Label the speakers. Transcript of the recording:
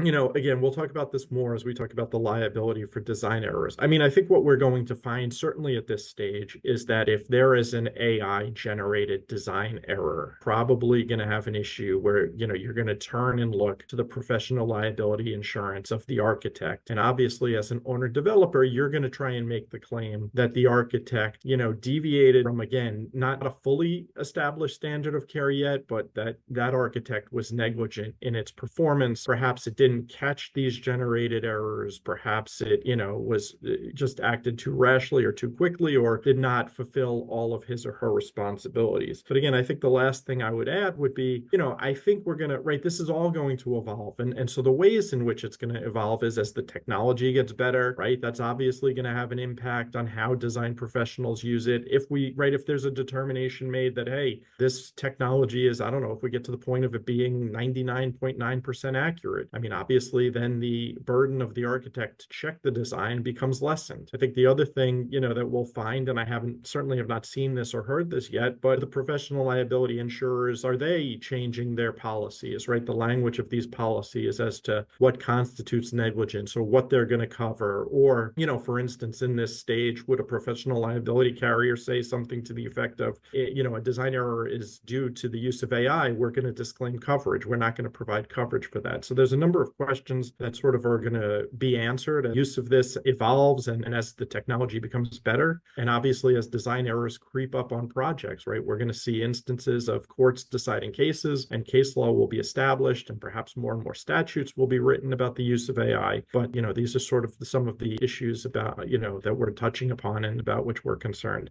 Speaker 1: Again, we'll talk about this more as we talk about the liability for design errors. I mean, I think what we're going to find, certainly at this stage, is that if there is an AI-generated design error, probably going to have an issue where, you're going to turn and look to the professional liability insurance of the architect. And obviously, as an owner-developer, you're going to try and make the claim that the architect, deviated from, again, not a fully established standard of care yet, but that architect was negligent in its performance. Perhaps it didn't catch these generated errors. Perhaps it, was just acted too rashly or too quickly, or did not fulfill all of his or her responsibilities. But again, I think the last thing I would add would be, I think we're going to, right, this is all going to evolve. And so the ways in which it's going to evolve is as the technology gets better, right? That's obviously going to have an impact on how design professionals use it. If there's a determination made that, hey, this technology is, I don't know, if we get to the point of it being 99.9% accurate, I mean, obviously then the burden of the architect to check the design becomes lessened. I think the other thing, that we'll find, and I certainly have not seen this or heard this yet, but the professional liability insurers, are they changing their policies, right? The language of these policies as to what constitutes negligence or what they're going to cover. Or, for instance, in this stage, would a professional liability carrier say something to the effect of, a design error is due to the use of AI, we're going to disclaim coverage. We're not going to provide coverage for that. So there's a number of questions that sort of are going to be answered. And use of this evolves and as the technology becomes better. And obviously, as design errors creep up on projects, right, we're going to see instances of courts deciding cases and case law will be established and perhaps more and more statutes will be written about the use of AI. But, these are sort of some of the issues about, that we're touching upon and about which we're concerned.